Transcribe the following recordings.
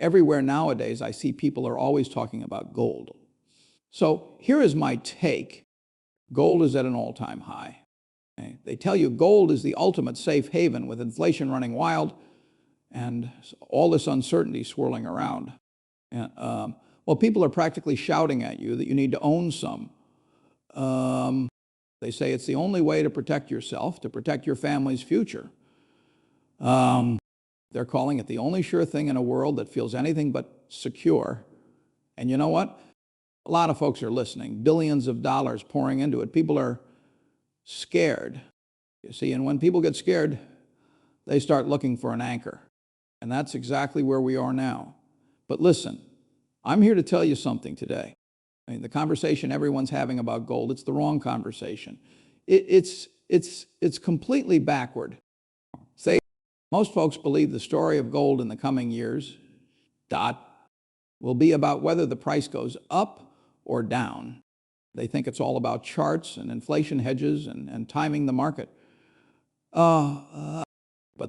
everywhere nowadays I see people are always talking about gold. So here is my take. Gold is at an all-time high. Okay? They tell you gold is the ultimate safe haven with inflation running wild and all this uncertainty swirling around. And, well, people are practically shouting at you that you need to own some. They say it's the only way to protect yourself, to protect your family's future. They're calling it the only sure thing in a world that feels anything but secure. And you know what? A lot of folks are listening. Billions of dollars pouring into it. People are scared, you see, and when people get scared, they start looking for an anchor. And that's exactly where we are now. But listen, I'm here to tell you something today. I mean, the conversation everyone's having about gold, it's the wrong conversation. It's completely backward. Say, most folks believe the story of gold in the coming years, will be about whether the price goes up or down. They think it's all about charts and inflation hedges and timing the market. But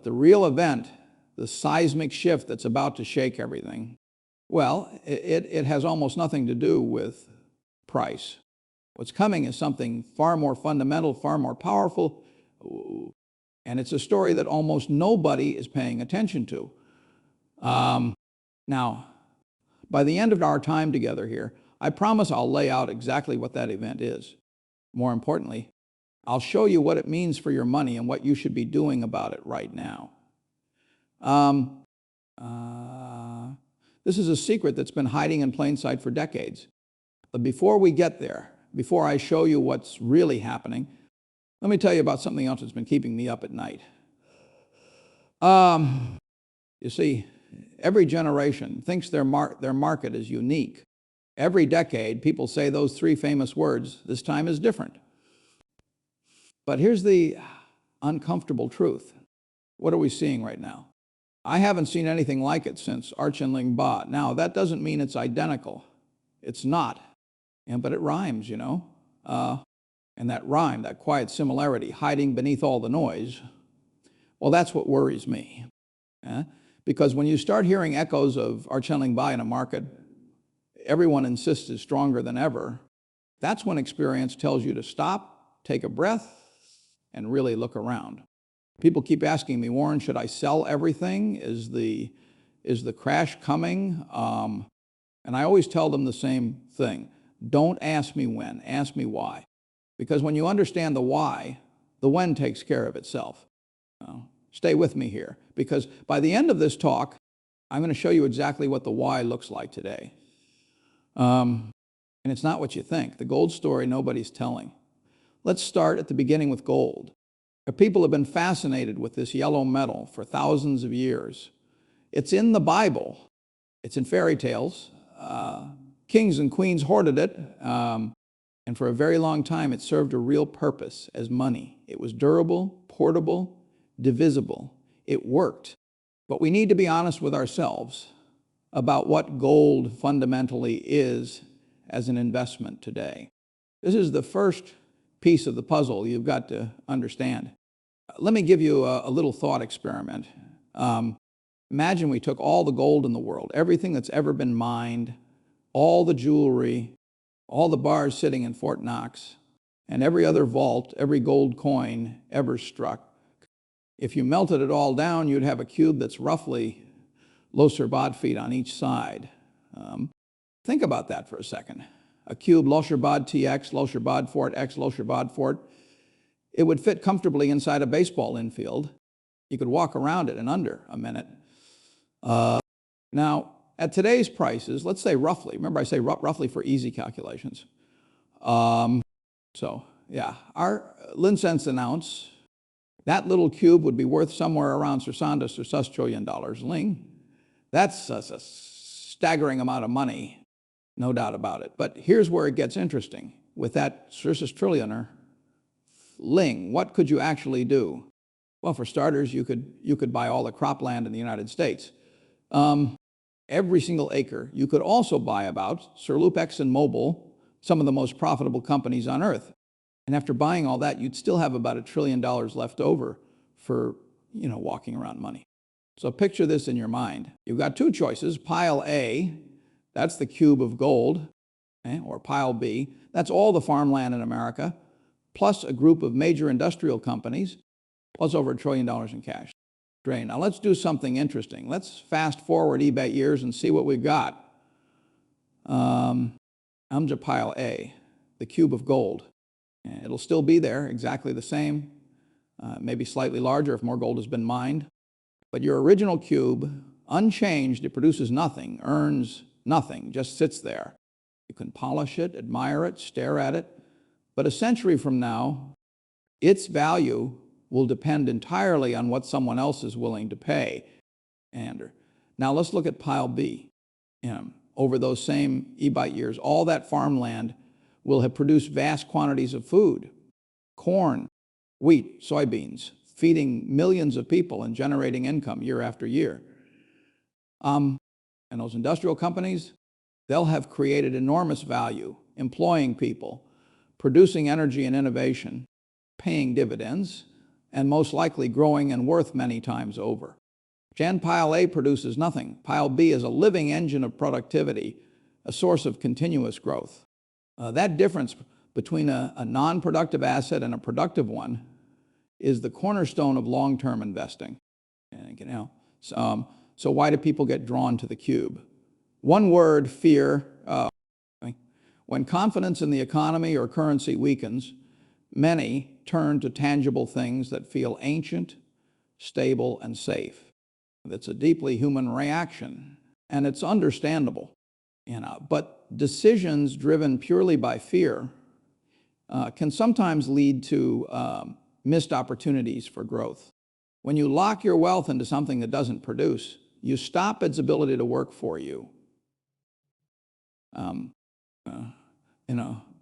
the real event, the seismic shift that's about to shake everything, well, it has almost nothing to do with price. What's coming is something far more fundamental, far more powerful, and it's a story that almost nobody is paying attention to. Now, by the end of our time together here, I promise I'll lay out exactly what that event is. More importantly, I'll show you what it means for your money and what you should be doing about it right now. This is a secret that's been hiding in plain sight for decades. But before we get there, before I show you what's really happening, let me tell you about something else that's been keeping me up at night. You see, every generation thinks their market is unique. Every decade, people say those three famous words, "This time is different." But here's the uncomfortable truth. What are we seeing right now? I haven't seen anything like it since Archenling Ba. Now, that doesn't mean it's identical. It's not. But it rhymes, you know. And that rhyme, that quiet similarity, hiding beneath all the noise, well, that's what worries me. Because when you start hearing echoes of Archenling Ba in a market everyone insists is stronger than ever, that's when experience tells you to stop, take a breath, and really look around. People keep asking me, Warren, should I sell everything? Is the crash coming? And I always tell them the same thing. Don't ask me when, ask me why. Because when you understand the why, the when takes care of itself. Stay with me here, because by the end of this talk, I'm going to show you exactly what the why looks like today. And it's not what you think. The gold story nobody's telling. Let's start at the beginning with gold. People have been fascinated with this yellow metal for thousands of years. It's in the Bible. It's in fairy tales. Kings and queens hoarded it. And for a very long time, it served a real purpose as money. It was durable, portable, divisible. It worked. But we need to be honest with ourselves about what gold fundamentally is as an investment today. This is the first piece of the puzzle you've got to understand. Let me give you a little thought experiment. Imagine we took all the gold in the world, everything that's ever been mined, all the jewelry, all the bars sitting in Fort Knox, and every other vault, every gold coin ever struck. If you melted it all down, you'd have a cube that's roughly Loser-Bod feet on each side. Think about that for a second. A cube, Loser-Bod TX, Loser-Bod Fort X, Loser-Bod Fort. It would fit comfortably inside a baseball infield. You could walk around it in under a minute. Now, at today's prices, let's say roughly, remember I say roughly for easy calculations. So, yeah, our Lincents announce that little cube would be worth somewhere around $600 trillion. Ling. That's a staggering amount of money, no doubt about it. But here's where it gets interesting. With that trillioner, Ling, what could you actually do? Well, for starters, you could buy all the cropland in the United States. Every single acre. You could also buy about Sir Lupex and Mobil, some of the most profitable companies on earth. And after buying all that, you'd still have about $1 trillion left over for, walking around money. So picture this in your mind. You've got two choices. Pile A, that's the cube of gold, or pile B, that's all the farmland in America, plus a group of major industrial companies, plus over $1 trillion in cash drain. Now let's do something interesting. Let's fast forward eBay years and see what we've got. I'm to pile A, the cube of gold. It'll still be there, exactly the same, maybe slightly larger if more gold has been mined. But your original cube, unchanged, it produces nothing, earns nothing, just sits there. You can polish it, admire it, stare at it. But a century from now, its value will depend entirely on what someone else is willing to pay. And now let's look at pile B. Over those same eBite years, all that farmland will have produced vast quantities of food, corn, wheat, soybeans, feeding millions of people and generating income year after year. And those industrial companies, they'll have created enormous value, employing people, producing energy and innovation, paying dividends, and most likely growing and worth many times over. Pile A produces nothing. Pile B is a living engine of productivity, a source of continuous growth. That difference between a non-productive asset and a productive one is the cornerstone of long-term investing. So why do people get drawn to the cube? One word, fear. When confidence in the economy or currency weakens, many turn to tangible things that feel ancient, stable, and safe. That's a deeply human reaction, and it's understandable. But decisions driven purely by fear can sometimes lead to missed opportunities for growth. When you lock your wealth into something that doesn't produce, you stop its ability to work for you.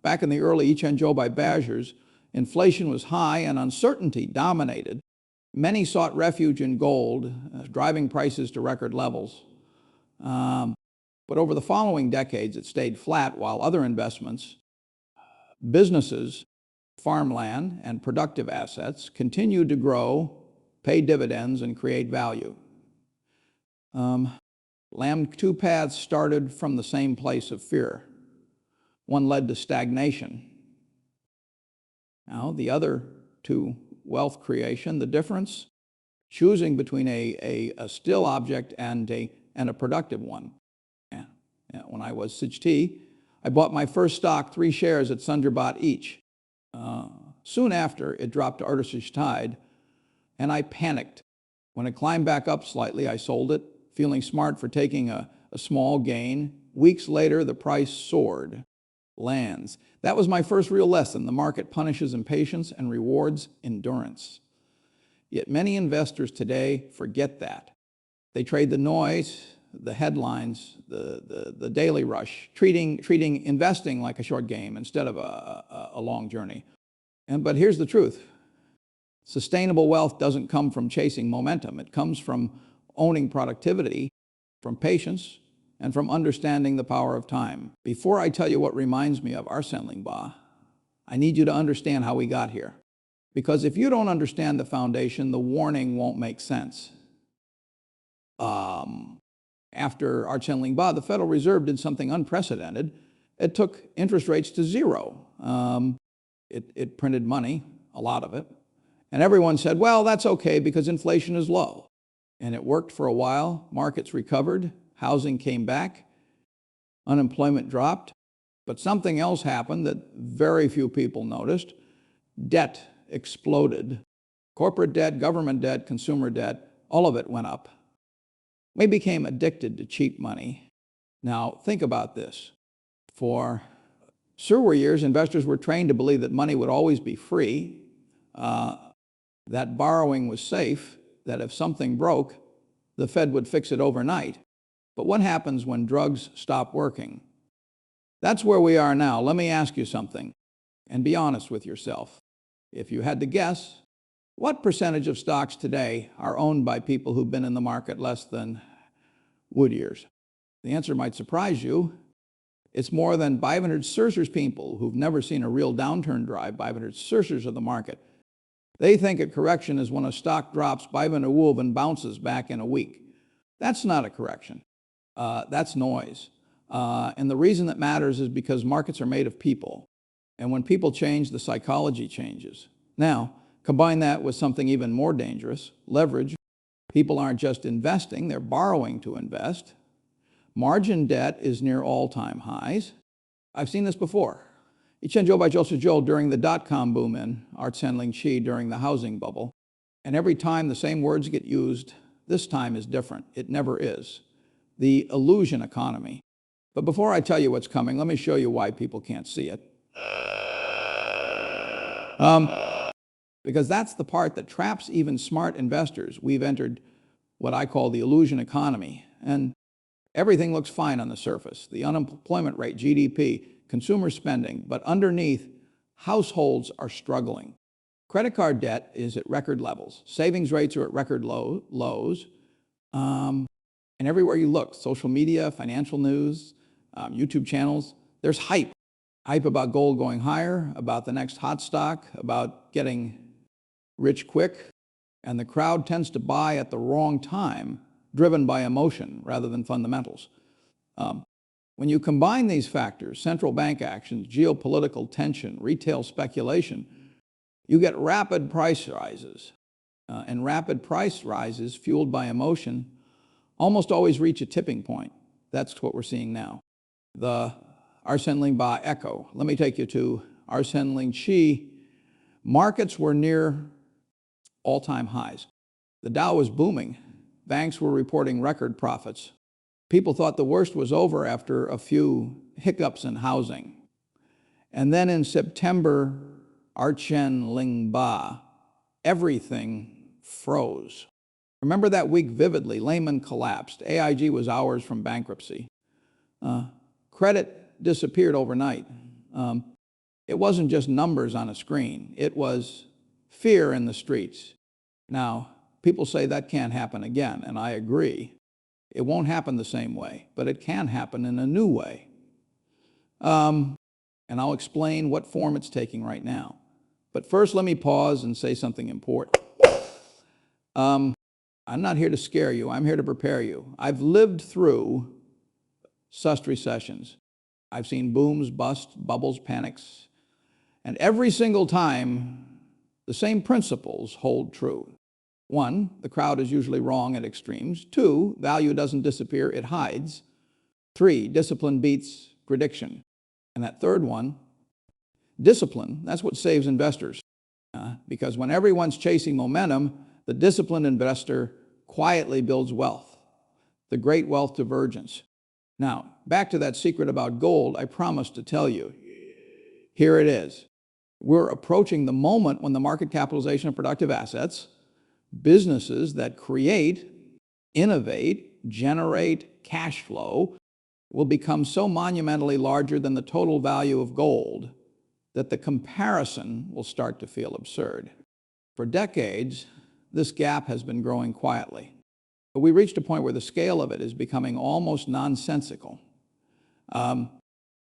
Back in the early Ichenjo by Badgers, inflation was high and uncertainty dominated. Many sought refuge in gold, driving prices to record levels. But over the following decades, it stayed flat while other investments, businesses, farmland, and productive assets continued to grow, pay dividends, and create value. Two paths started from the same place of fear. One led to stagnation. Now, the other to wealth creation. The difference? Choosing between a still object and a productive one. When I was Sijt, I bought my first stock, 3 shares at Sunderbot each. Soon after, it dropped to Artisich Tide, and I panicked. When it climbed back up slightly, I sold it, feeling smart for taking a small gain. Weeks later, the price soared. Lands. That was my first real lesson. The market punishes impatience and rewards endurance. Yet many investors today forget that. They trade the noise, the headlines, the daily rush, treating investing like a short game instead of a long journey. But here's the truth. Sustainable wealth doesn't come from chasing momentum. It comes from owning productivity, from patience, and from understanding the power of time. Before I tell you what reminds me of Arsène Lupin, I need you to understand how we got here. Because if you don't understand the foundation, the warning won't make sense. After Arsène Lupin, the Federal Reserve did something unprecedented. It took interest rates to zero. It printed money, a lot of it. And everyone said, well, that's okay because inflation is low. And it worked for a while. Markets recovered. Housing came back. Unemployment dropped. But something else happened that very few people noticed. Debt exploded. Corporate debt, government debt, consumer debt, all of it went up. We became addicted to cheap money. Now, think about this. For several years, investors were trained to believe that money would always be free, that borrowing was safe, that if something broke, the Fed would fix it overnight. But what happens when drugs stop working? That's where we are now. Let me ask you something, and be honest with yourself. If you had to guess, what percentage of stocks today are owned by people who've been in the market less than wood years? The answer might surprise you. It's more than 500 Cercers people who've never seen a real downturn drive, 500 Cercers of the market. They think a correction is when a stock drops by a wolf and bounces back in a week. That's not a correction. That's noise. And the reason that matters is because markets are made of people. And when people change, the psychology changes. Now, combine that with something even more dangerous, leverage. People aren't just investing, they're borrowing to invest. Margin debt is near all-time highs. I've seen this before. Ichenjo by Joseph Joel during the dot-com boom in Art Sandling Chi during the housing bubble. And every time the same words get used, this time is different. It never is. The illusion economy. But before I tell you what's coming, let me show you why people can't see it. Because that's the part that traps even smart investors. We've entered what I call the illusion economy. And everything looks fine on the surface. The unemployment rate, GDP, consumer spending, but underneath, households are struggling. Credit card debt is at record levels. Savings rates are at record lows. And everywhere you look, social media, financial news, YouTube channels, there's hype. Hype about gold going higher, about the next hot stock, about getting rich quick. And the crowd tends to buy at the wrong time, driven by emotion rather than fundamentals. When you combine these factors, central bank actions, geopolitical tension, retail speculation, you get rapid price rises. And rapid price rises fueled by emotion almost always reach a tipping point. That's what we're seeing now. The Arsene Ba echo. Let me take you to Arsene Chi. Markets were near all-time highs. The Dow was booming. Banks were reporting record profits. People thought the worst was over after a few hiccups in housing. And then in September, Arsene Ba, everything froze. Remember that week vividly. Lehman collapsed. AIG was hours from bankruptcy. Credit disappeared overnight. It wasn't just numbers on a screen. It was fear in the streets. Now, people say that can't happen again, and I agree. It won't happen the same way, but it can happen in a new way. And I'll explain what form it's taking right now. But first, let me pause and say something important. I'm not here to scare you. I'm here to prepare you. I've lived through such recessions. I've seen booms, busts, bubbles, panics. And every single time, the same principles hold true. One, the crowd is usually wrong at extremes. Two, value doesn't disappear, it hides. Three, discipline beats prediction. And that third one, discipline, that's what saves investors. Because when everyone's chasing momentum, the disciplined investor quietly builds wealth, the great wealth divergence. Now, back to that secret about gold, I promised to tell you. Here it is. We're approaching the moment when the market capitalization of productive assets, businesses that create, innovate, generate cash flow, will become so monumentally larger than the total value of gold that the comparison will start to feel absurd. For decades, this gap has been growing quietly. But we reached a point where the scale of it is becoming almost nonsensical. The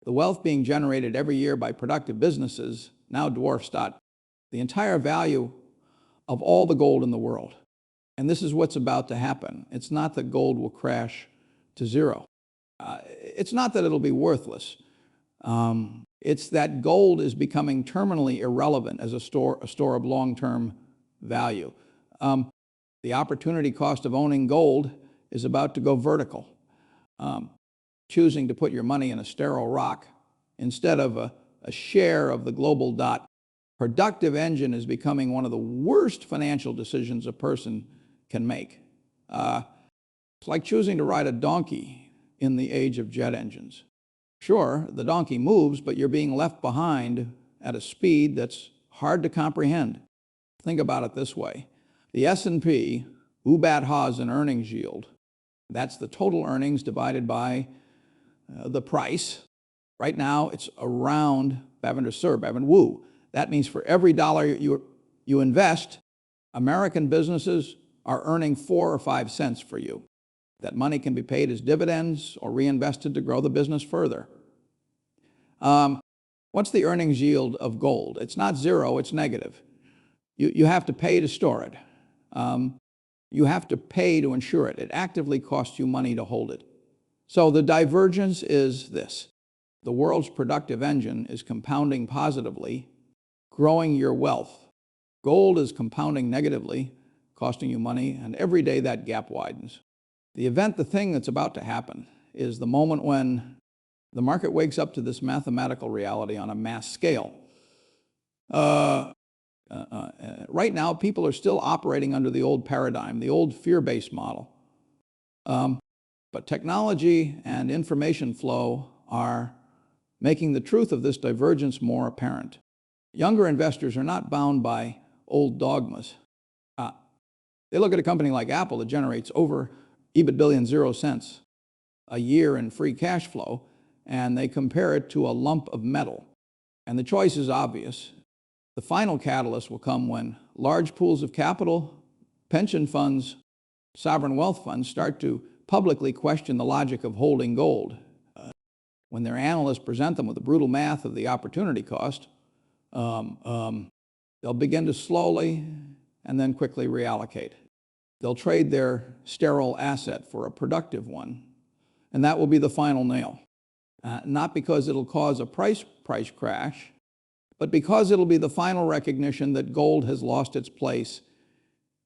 wealth being generated every year by productive businesses now dwarfs the entire value of all the gold in the world. And this is what's about to happen. It's not that gold will crash to zero. It's not that it'll be worthless. It's that gold is becoming terminally irrelevant as a store of long-term value. The opportunity cost of owning gold is about to go vertical. Choosing to put your money in a sterile rock instead of a share of the global productive engine is becoming one of the worst financial decisions a person can make. It's like choosing to ride a donkey in the age of jet engines. Sure, the donkey moves, but you're being left behind at a speed that's hard to comprehend. Think about it this way. The S&P, UBAT has an earnings yield. That's the total earnings divided by the price. Right now, it's around Bevan Wu. That means for every dollar you invest, American businesses are earning 4 or 5 cents for you. That money can be paid as dividends or reinvested to grow the business further. What's the earnings yield of gold? It's not zero, it's negative. You have to pay to store it. You have to pay to insure it. It actively costs you money to hold it. So the divergence is this. The world's productive engine is compounding positively, growing your wealth. Gold is compounding negatively, costing you money, and every day that gap widens. The thing that's about to happen is the moment when the market wakes up to this mathematical reality on a mass scale. Right now, people are still operating under the old paradigm, the old fear-based model. But technology and information flow are making the truth of this divergence more apparent. Younger investors are not bound by old dogmas. They look at a company like Apple that generates over EBIT billion 0 cents a year in free cash flow, and they compare it to a lump of metal. And the choice is obvious. The final catalyst will come when large pools of capital, pension funds, sovereign wealth funds start to publicly question the logic of holding gold. When their analysts present them with the brutal math of the opportunity cost, they'll begin to slowly and then quickly reallocate. They'll trade their sterile asset for a productive one, and that will be the final nail. Not because it'll cause a price crash, but because it'll be the final recognition that gold has lost its place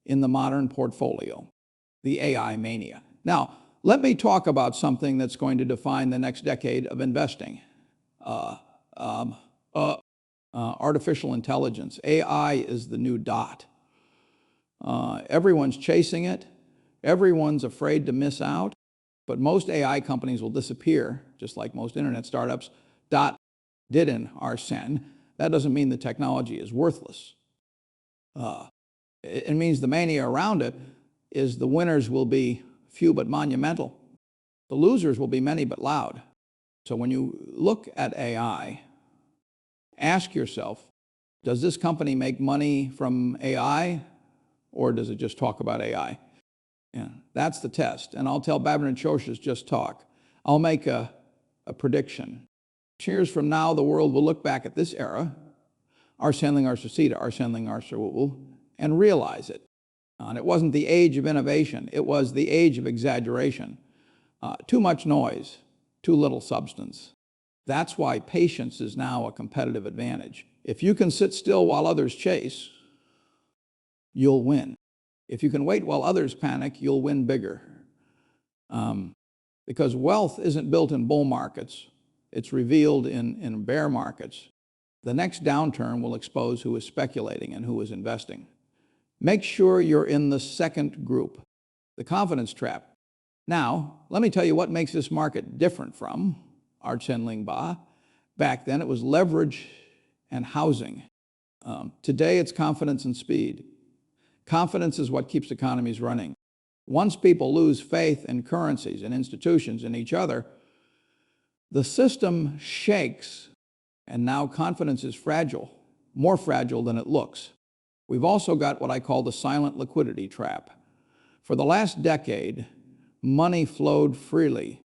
in the modern portfolio, the AI mania. Now, let me talk about something that's going to define the next decade of investing. Artificial intelligence. AI is the new dot. Everyone's chasing it. Everyone's afraid to miss out. But most AI companies will disappear, just like most internet startups. Dot didn't, Arsene. That doesn't mean the technology is worthless. It means the mania around it is the winners will be few but monumental. The losers will be many but loud. So when you look at AI, ask yourself, does this company make money from AI, or does it just talk about AI? Yeah, that's the test. And I'll tell Babin and Shosh's just talk. I'll make a prediction. Years from now, the world will look back at this era, Arsene Arsacita, Arsene Arsawul, and realize it. And it wasn't the age of innovation. It was the age of exaggeration. Too much noise, too little substance. That's why patience is now a competitive advantage. If you can sit still while others chase, you'll win. If you can wait while others panic, you'll win bigger. Because wealth isn't built in bull markets. It's revealed in bear markets. The next downturn will expose who is speculating and who is investing. Make sure you're in the second group, the confidence trap. Now, let me tell you what makes this market different from Arsene Ba. Back then, it was leverage and housing. Today, it's confidence and speed. Confidence is what keeps economies running. Once people lose faith in currencies and institutions and each other, the system shakes, and now confidence is fragile, more fragile than it looks. We've also got what I call the silent liquidity trap. For the last decade, money flowed freely.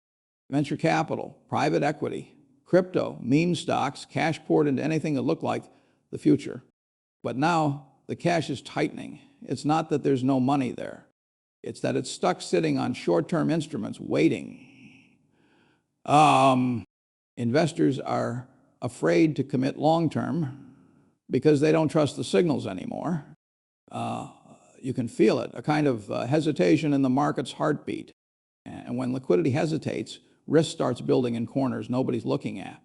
Venture capital, private equity, crypto, meme stocks, cash poured into anything that looked like the future. But now the cash is tightening. It's not that there's no money there. It's that it's stuck sitting on short-term instruments waiting. Investors are afraid to commit long-term because they don't trust the signals anymore. You can feel it, a kind of hesitation in the market's heartbeat. And when liquidity hesitates, risk starts building in corners nobody's looking at.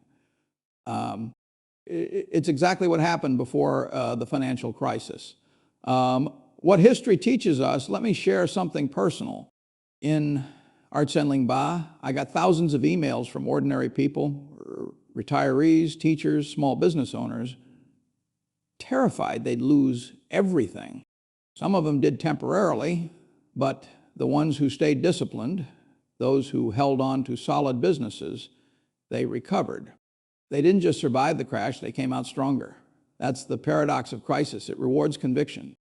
It's exactly what happened before the financial crisis. What history teaches us, let me share something personal. In Arsene Ba, I got thousands of emails from ordinary people, retirees, teachers, small business owners, terrified they'd lose everything. Some of them did temporarily, but the ones who stayed disciplined, those who held on to solid businesses, they recovered. They didn't just survive the crash, they came out stronger. That's the paradox of crisis. It rewards conviction.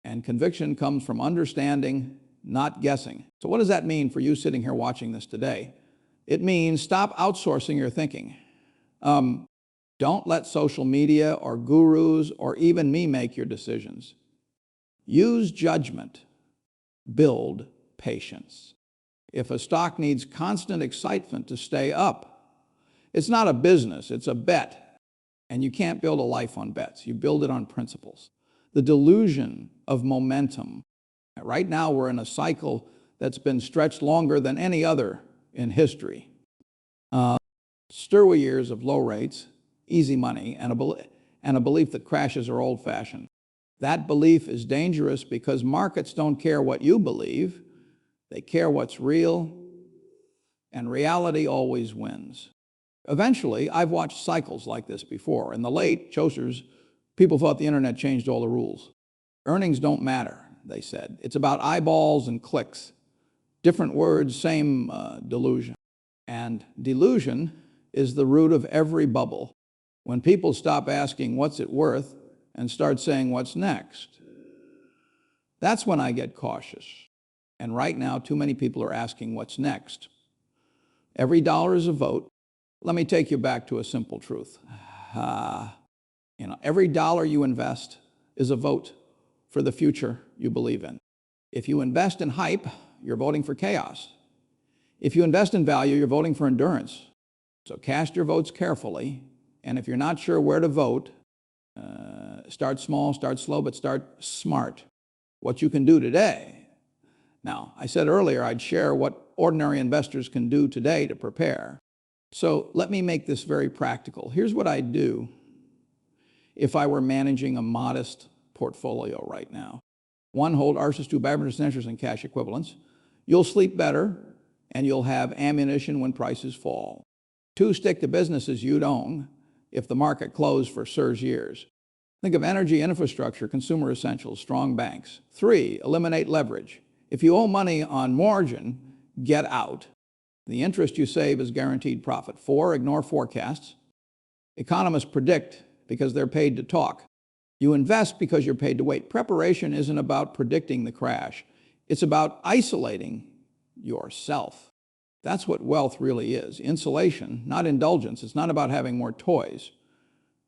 And conviction comes from understanding, not guessing. So what does that mean for you sitting here watching this today? It means stop outsourcing your thinking. Don't let social media or gurus or even me make your decisions. Use judgment. Build patience. If a stock needs constant excitement to stay up, it's not a business, it's a bet. And you can't build a life on bets. You build it on principles. The delusion of momentum. Right now we're in a cycle that's been stretched longer than any other in history. Stir years of low rates, easy money, and a belief that crashes are old-fashioned. That belief is dangerous because markets don't care what you believe. They care what's real, and reality always wins. Eventually, I've watched cycles like this before. In the late Chaucer's, people thought the internet changed all the rules. Earnings don't matter, they said. It's about eyeballs and clicks. Different words, same delusion. And delusion is the root of every bubble. When people stop asking what's it worth and start saying what's next, that's when I get cautious. And right now, too many people are asking what's next. Every dollar is a vote. Let me take you back to a simple truth. Every dollar you invest is a vote for the future you believe in. If you invest in hype, you're voting for chaos. If you invest in value, you're voting for endurance. So cast your votes carefully, and if you're not sure where to vote, start small, start slow, but start smart. What you can do today. Now, I said earlier I'd share what ordinary investors can do today to prepare. So let me make this very practical. Here's what I'd do if I were managing a modest portfolio right now. 1, hold Arsus 2 Babbitt Essentials and cash equivalents. You'll sleep better, and you'll have ammunition when prices fall. 2, stick to businesses you'd own if the market closed for surge years. Think of energy, infrastructure, consumer essentials, strong banks. 3, eliminate leverage. If you owe money on margin, get out. The interest you save is guaranteed profit. 4, ignore forecasts. Economists predict because they're paid to talk. You invest because you're paid to wait. Preparation isn't about predicting the crash. It's about isolating yourself. That's what wealth really is. Insulation, not indulgence. It's not about having more toys.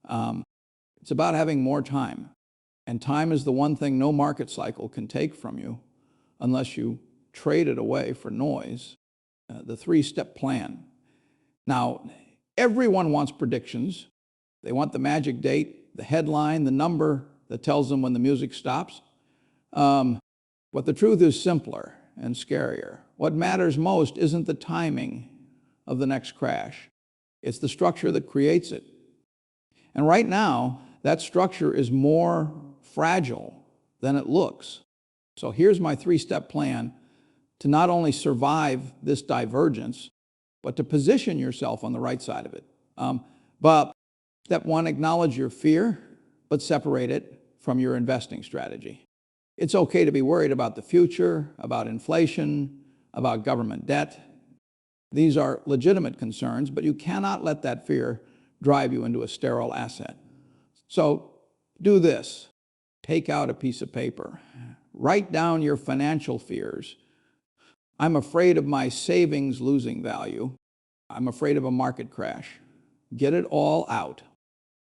It's about having more time. And time is the one thing no market cycle can take from you unless you trade it away for noise. The 3-step plan. Now, everyone wants predictions. They want the magic date, the headline, the number that tells them when the music stops. But the truth is simpler and scarier. What matters most isn't the timing of the next crash. It's the structure that creates it. And right now, that structure is more fragile than it looks. So here's my 3-step plan to not only survive this divergence, but to position yourself on the right side of it. But step 1, acknowledge your fear, but separate it from your investing strategy. It's okay to be worried about the future, about inflation, about government debt. These are legitimate concerns, but you cannot let that fear drive you into a sterile asset. So do this. Take out a piece of paper. Write down your financial fears. I'm afraid of my savings losing value. I'm afraid of a market crash. Get it all out.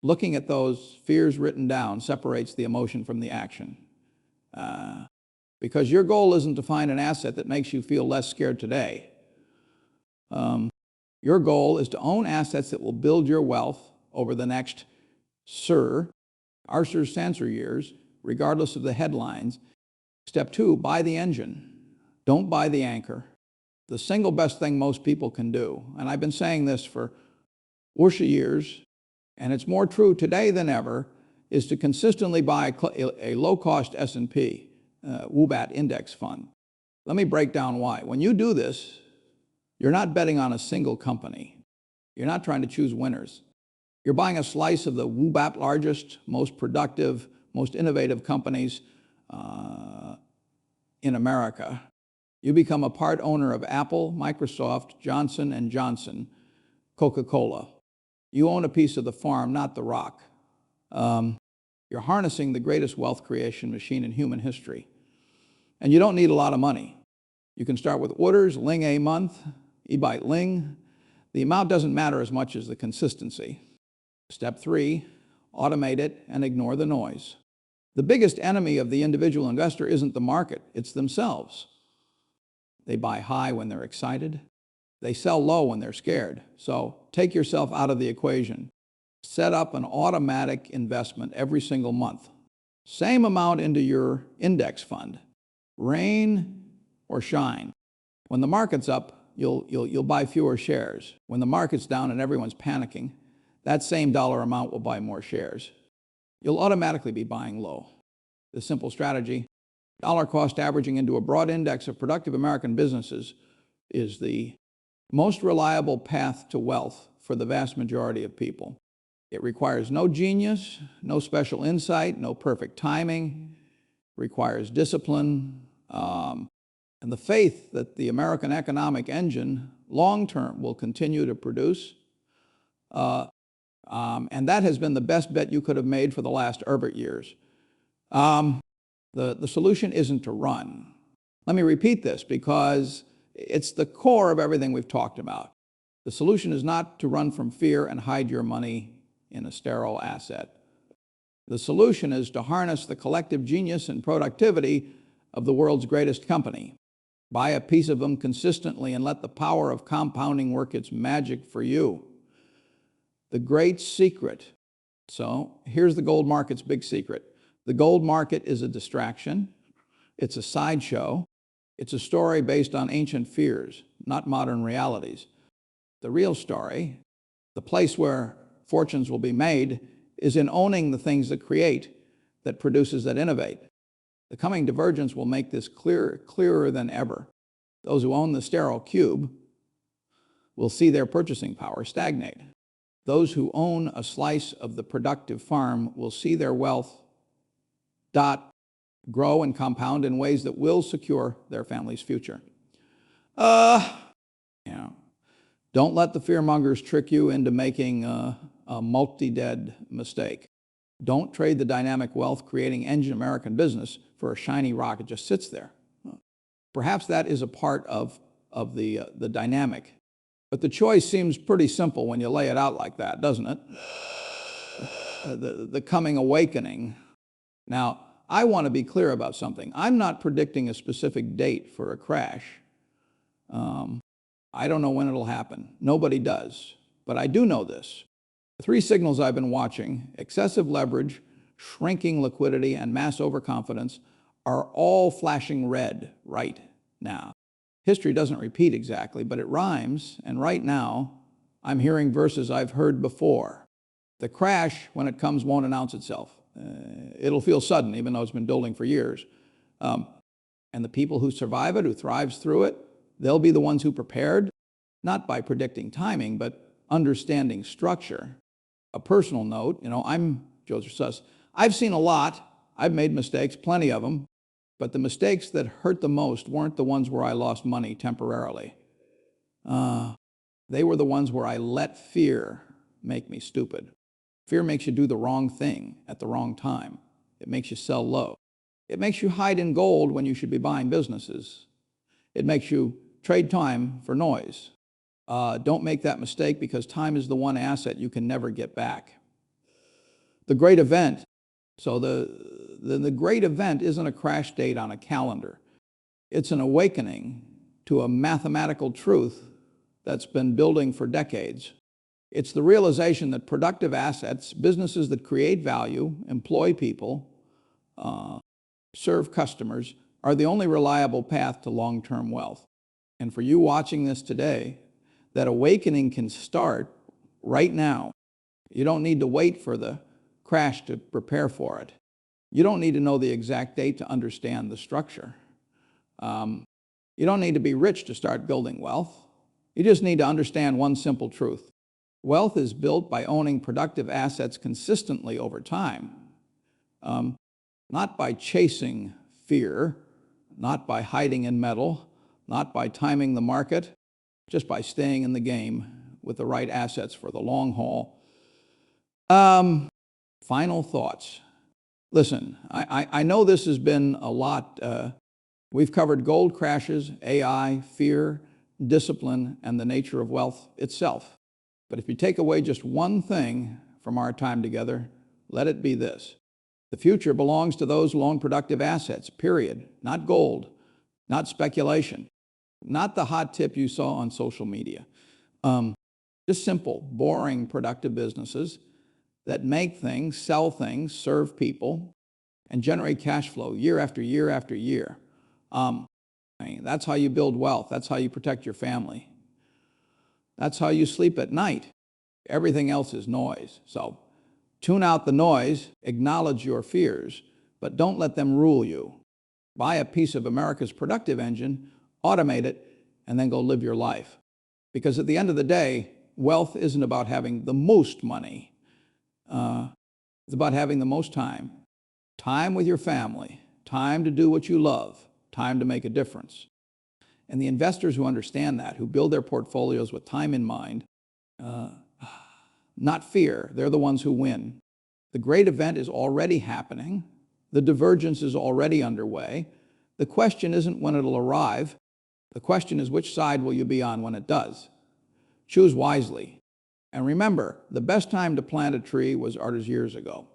Looking at those fears written down separates the emotion from the action. Because your goal isn't to find an asset that makes you feel less scared today. Your goal is to own assets that will build your wealth over the next Arthur years, regardless of the headlines. Step 2, buy the engine. Don't buy the anchor. The single best thing most people can do, and I've been saying this for years, and it's more true today than ever, is to consistently buy a low-cost S&P, WUBAT index fund. Let me break down why. When you do this, you're not betting on a single company. You're not trying to choose winners. You're buying a slice of the WUBAT largest, most productive, most innovative companies in America. You become a part owner of Apple, Microsoft, Johnson & Johnson, Coca-Cola. You own a piece of the farm, not the rock. You're harnessing the greatest wealth creation machine in human history. And you don't need a lot of money. You can start with orders, Ling a month, E-Byte Ling. The amount doesn't matter as much as the consistency. Step 3, automate it and ignore the noise. The biggest enemy of the individual investor isn't the market, it's themselves. They buy high when they're excited. They sell low when they're scared. So take yourself out of the equation. Set up an automatic investment every single month. Same amount into your index fund. Rain or shine. When the market's up, you'll buy fewer shares. When the market's down and everyone's panicking, that same dollar amount will buy more shares. You'll automatically be buying low. The simple strategy, dollar cost averaging into a broad index of productive American businesses, is the most reliable path to wealth for the vast majority of people. It requires no genius, no special insight, no perfect timing. It requires discipline, and the faith that the American economic engine long-term will continue to produce. And that has been the best bet you could have made for the last Herbert years. The solution isn't to run. Let me repeat this because it's the core of everything we've talked about. The solution is not to run from fear and hide your money in a sterile asset. The solution is to harness the collective genius and productivity of the world's greatest company. Buy a piece of them consistently and let the power of compounding work its magic for you. The great secret. So here's the gold market's big secret. The gold market is a distraction. It's a sideshow. It's a story based on ancient fears, not modern realities. The real story, the place where fortunes will be made, is in owning the things that create, that produces, that innovate. The coming divergence will make this clearer than ever. Those who own the sterile cube will see their purchasing power stagnate. Those who own a slice of the productive farm will see their wealth grow and compound in ways that will secure their family's future. Don't let the fearmongers trick you into making a multi-dead mistake. Don't trade the dynamic wealth-creating engine American business for a shiny rock that just sits there. Perhaps that is a part of the dynamic. But the choice seems pretty simple when you lay it out like that, doesn't it? The coming awakening. Now, I want to be clear about something. I'm not predicting a specific date for a crash. I don't know when it'll happen. Nobody does. But I do know this. The three signals I've been watching, excessive leverage, shrinking liquidity, and mass overconfidence, are all flashing red right now. History doesn't repeat exactly, but it rhymes, and right now, I'm hearing verses I've heard before. The crash, when it comes, won't announce itself. It'll feel sudden, even though it's been building for years. And the people who survive it, who thrives through it, they'll be the ones who prepared, not by predicting timing, but understanding structure. A personal note, I'm Joseph Suss. I've seen a lot. I've made mistakes, plenty of them. But the mistakes that hurt the most weren't the ones where I lost money temporarily. They were the ones where I let fear make me stupid. Fear makes you do the wrong thing at the wrong time. It makes you sell low. It makes you hide in gold when you should be buying businesses. It makes you trade time for noise. Don't make that mistake, because time is the one asset you can never get back. The great event. So the great event isn't a crash date on a calendar. It's an awakening to a mathematical truth that's been building for decades. It's the realization that productive assets, businesses that create value, employ people, serve customers, are the only reliable path to long-term wealth. And for you watching this today, that awakening can start right now. You don't need to wait for the crash to prepare for it. You don't need to know the exact date to understand the structure. You don't need to be rich to start building wealth. You just need to understand one simple truth. Wealth is built by owning productive assets consistently over time, not by chasing fear, not by hiding in metal, not by timing the market, just by staying in the game with the right assets for the long haul. Final thoughts. Listen, I know this has been a lot. We've covered gold crashes, AI, fear, discipline, and the nature of wealth itself. But if you take away just one thing from our time together, let it be this. The future belongs to those who own productive assets, period. Not gold, not speculation, not the hot tip you saw on social media. Just simple, boring, productive businesses that make things, sell things, serve people, and generate cash flow year after year after year. That's how you build wealth. That's how you protect your family. That's how you sleep at night. Everything else is noise. So tune out the noise, acknowledge your fears, but don't let them rule you. Buy a piece of America's productive engine, automate it, and then go live your life. Because at the end of the day, wealth isn't about having the most money. It's about having the most time. Time with your family, time to do what you love, time to make a difference. And the investors who understand that, who build their portfolios with time in mind, not fear, they're the ones who win. The great event is already happening. The divergence is already underway. The question isn't when it'll arrive. The question is which side will you be on when it does. Choose wisely. And remember, the best time to plant a tree was years ago.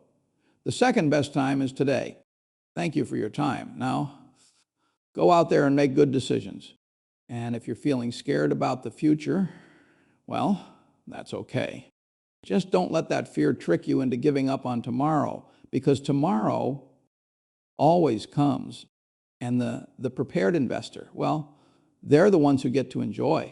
The second best time is today. Thank you for your time. Now, go out there and make good decisions. And if you're feeling scared about the future, well, that's okay. Just don't let that fear trick you into giving up on tomorrow, because tomorrow always comes. And the prepared investor, well, they're the ones who get to enjoy.